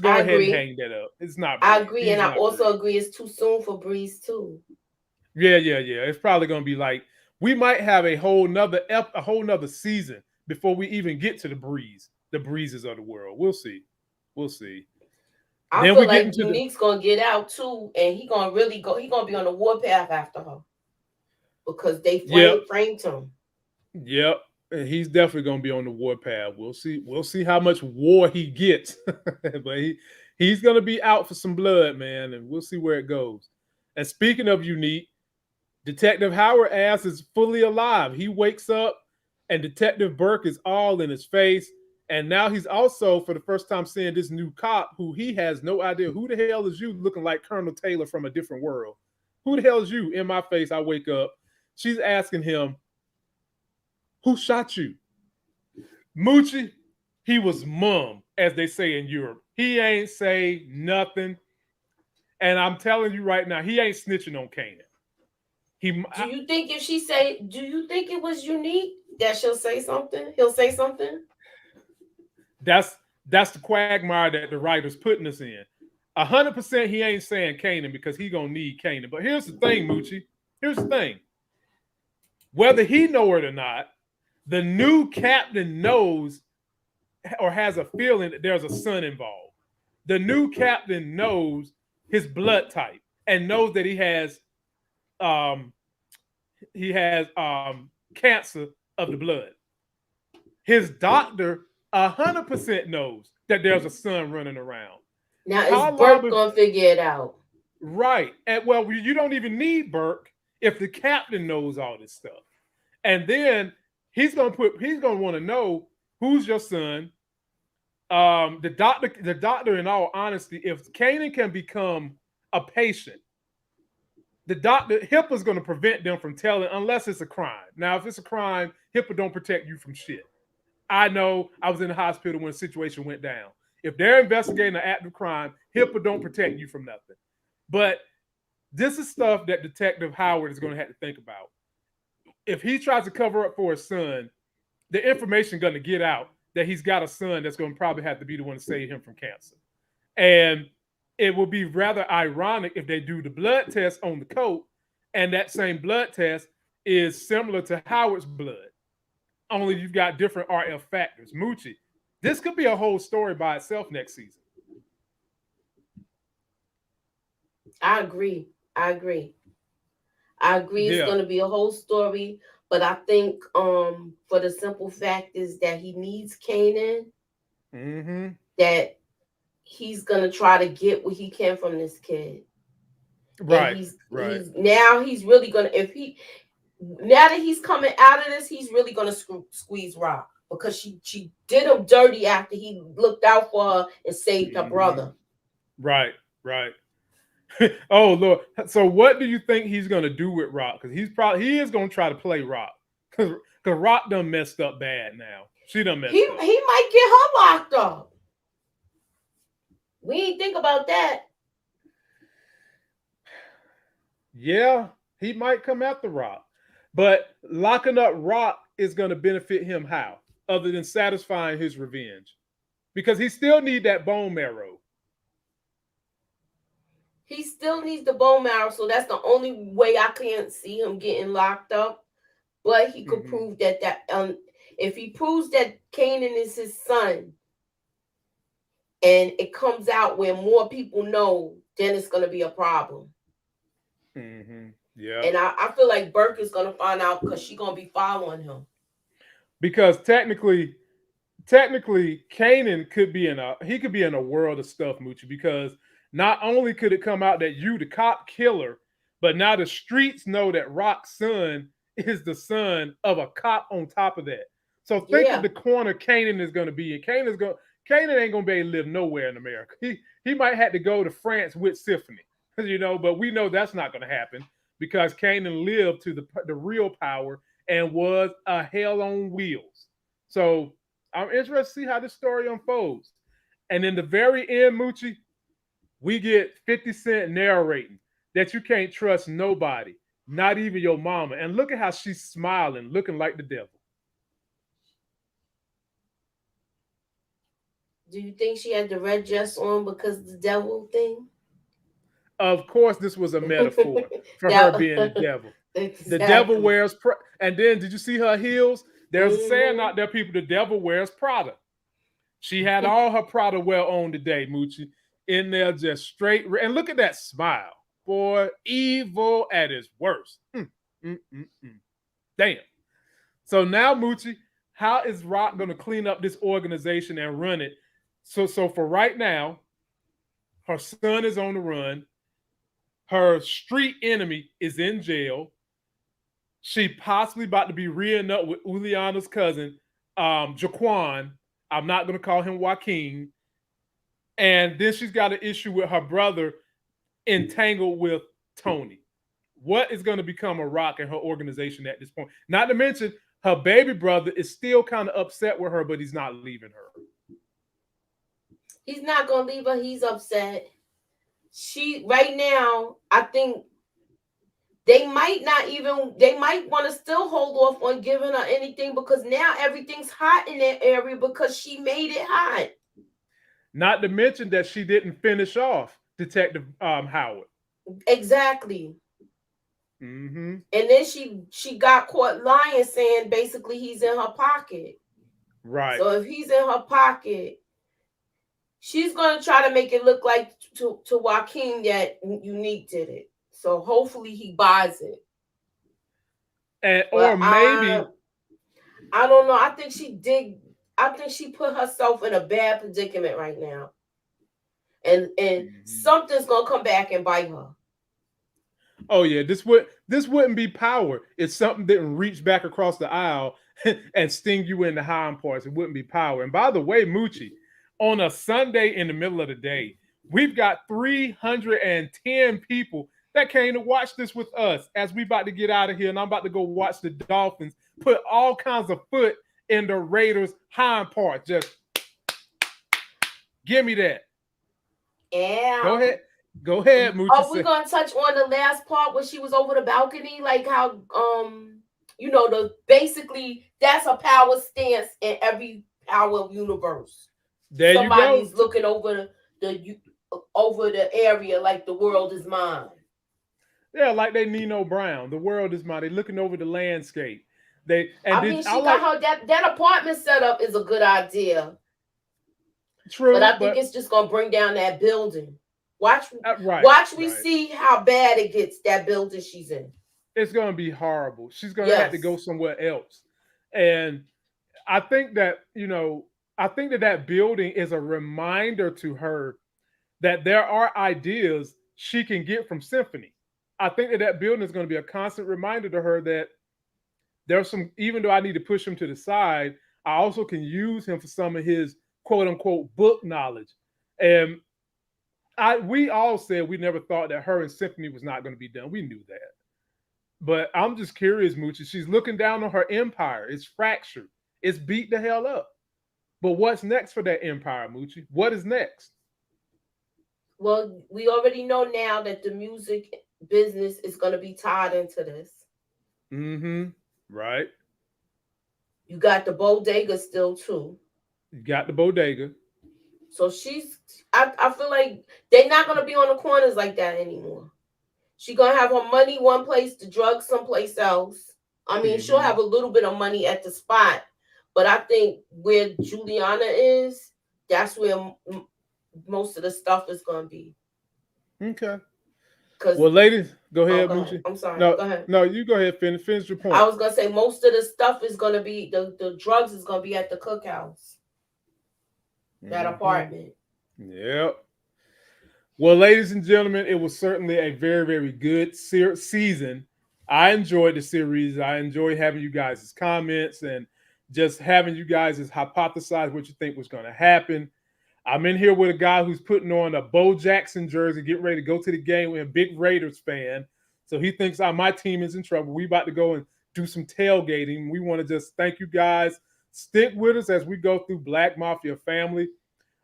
go ahead and hang that up. It's not Breeze. I agree. And I also agree it's too soon for Breeze, too. Yeah. It's probably going to be like, we might have a whole nother season before we even get to the breezes of the world. We'll see. I feel like Unique's gonna get out too, and he gonna really go. He gonna be on the warpath after her because they framed him. Yep, and he's definitely gonna be on the warpath. We'll see how much war he gets, but he's gonna be out for some blood, man, and we'll see where it goes. And speaking of Unique, Detective Howard ass is fully alive. He wakes up, and Detective Burke is all in his face. And now he's also, for the first time, seeing this new cop who he has no idea. Who the hell is you, looking like Colonel Taylor from a different world? Who the hell is you? In my face, I wake up. She's asking him, who shot you? Moochie, he was mum, as they say in Europe. He ain't say nothing. And I'm telling you right now, he ain't snitching on Kanan. Do you think if she say, do you think it was Unique that she'll say something? He'll say something? That's the quagmire that the writer's putting us in. 100% he ain't saying Kanan because he gonna need Kanan. But here's the thing, Moochie. Here's the thing. Whether he know it or not, the new captain knows or has a feeling that there's a son involved. The new captain knows his blood type and knows that he has cancer of the blood. His doctor 100% knows that there's a son running around. Now, is Burke gonna figure it out? Right. And well, you don't even need Burke if the captain knows all this stuff. And then he's gonna want to know who's your son. The doctor, in all honesty, if Kanan can become a patient, the doctor, HIPAA's going to prevent them from telling unless it's a crime. Now, if it's a crime, HIPAA don't protect you from shit. I know I was in the hospital when a situation went down. If they're investigating an active crime, HIPAA don't protect you from nothing. But This is stuff that Detective Howard is going to have to think about. If he tries to cover up for his son, the information going to get out that he's got a son that's going to probably have to be the one to save him from cancer. And it will be rather ironic if they do the blood test on the coat and that same blood test is similar to Howard's blood. Only you've got different RF factors. Moochie, this could be a whole story by itself next season. I agree. It's going to be a whole story, but I think for the simple fact is that he needs Kanan, that he's going to try to get what he can from this kid. Right. He's really going to, now that he's coming out of this, he's really going to squeeze Raq, because she did him dirty after he looked out for her and saved her brother. Right. Oh Lord! So what do you think he's gonna do with Raq? Because he is gonna try to play Raq, because Raq done messed up bad now. She done messed up. He might get her locked up. We ain't think about that. Yeah, he might come after Raq, but locking up Raq is gonna benefit him how? Other than satisfying his revenge, because he still need that bone marrow. He still needs the bone marrow, so that's the only way I can't see him getting locked up. But he could prove that if he proves that Kanan is his son, and it comes out where more people know, then it's going to be a problem. Yeah, and I feel like Burke is going to find out, because she's going to be following him. Because technically, Kanan could be in a world of stuff, Moochie, because not only could it come out that you, the cop killer, but now the streets know that Raq's son is the son of a cop on top of that. So think of the corner Kanan is going to be in. Kanan ain't going to be able to live nowhere in America. He might have to go to France with Symphony, but we know that's not going to happen, because Kanan lived to the real power and was a hell on wheels. So I'm interested to see how this story unfolds. And in the very end, Moochie, we get 50 Cent narrating that you can't trust nobody, not even your mama. And look at how she's smiling, looking like the devil. Do you think she had the red dress on because of the devil thing? Of course, this was a metaphor for her being the devil. Exactly. The devil wears and then did you see her heels? There's a saying out there, people, the devil wears Prada. She had all her Prada well on today, Moochie. In there just straight. And look at that smile. Boy, evil at his worst. Damn. So now, Moochie, how is Raq going to clean up this organization and run it? So for right now, her son is on the run. Her street enemy is in jail. She possibly about to be reeing up with Uliana's cousin, Jaquan. I'm not going to call him Joaquin. And then she's got an issue with her brother entangled with Tony. What is going to become of Raq and her organization at this point? Not to mention, her baby brother is still kind of upset with her, but he's not leaving her. He's not going to leave her. He's upset. Right now, I think they might want to still hold off on giving her anything, because now everything's hot in that area because she made it hot. Not to mention that she didn't finish off Detective Howard. Exactly. And then she got caught lying, saying basically he's in her pocket. Right. So if he's in her pocket, she's going to try to make it look like to Joaquin that Unique did it. So hopefully he buys it. Or maybe I don't know. I think she put herself in a bad predicament right now. And something's gonna come back and bite her. Oh yeah, this wouldn't be power. It's something that didn't reach back across the aisle and sting you in the hind parts. It wouldn't be power. And by the way, Moochie, on a Sunday in the middle of the day, we've got 310 people that came to watch this with us as we about to get out of here, and I'm about to go watch the Dolphins put all kinds of foot in the Raiders' hind part. Just give me that. Yeah. Go ahead. Go ahead, Moochie. Are we gonna touch on the last part where she was over the balcony? Like how the basically that's a power stance in every power universe. There Somebody's you go. looking over the area like the world is mine. Yeah, like they Nino Brown. The world is mine. They looking over the landscape. She got her that apartment setup is a good idea. True, but I think it's just gonna bring down that building. Watch we right. see how bad it gets, that building she's in. It's gonna be horrible. She's gonna have to go somewhere else. And I think that, that building is a reminder to her that there are ideas she can get from Symphony. I think that building is going to be a constant reminder to her that there's some, even though I need to push him to the side, I also can use him for some of his quote unquote book knowledge. And we all said we never thought that her and Symphony was not going to be done. We knew that. But I'm just curious, Moochie. She's looking down on her empire. It's fractured. It's beat the hell up. But what's next for that empire, Moochie? What is next? Well, we already know now that the music business is going to be tied into this. Mm-hmm. Right. You got the bodega still too. You got the bodega. So I feel like they're not going to be on the corners like that anymore. She's going to have her money one place, the drugs someplace else. I mean, she'll have a little bit of money at the spot. But I think where Juliana is, that's where most of the stuff is going to be. Okay. Well, ladies, go ahead, Moochie. I'm sorry. No, go ahead. No, you go ahead. Finish your point. I was going to say most of the stuff is going to be, the drugs is going to be at the cookhouse. That apartment. Yep. Well, ladies and gentlemen, it was certainly a very, very good season. I enjoyed the series. I enjoyed having you guys' comments and just having you guys hypothesize what you think was going to happen. I'm in here with a guy who's putting on a Bo Jackson jersey, getting ready to go to the game. We're a big Raiders fan. So he thinks my team is in trouble. We about to go and do some tailgating. We want to just thank you guys. Stick with us as we go through Black Mafia Family.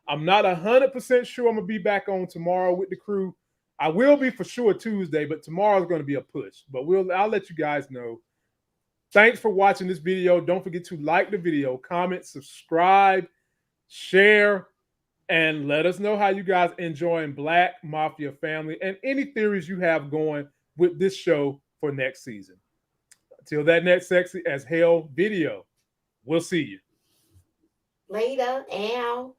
I'm not 100% sure I'm going to be back on tomorrow with the crew. I will be for sure Tuesday, but tomorrow is going to be a push. But I'll let you guys know. Thanks for watching this video. Don't forget to like the video, comment, subscribe, share, and let us know how you guys enjoying Black Mafia Family and any theories you have going with this show for next season. Until that next sexy as hell video, we'll see you. Later, ow.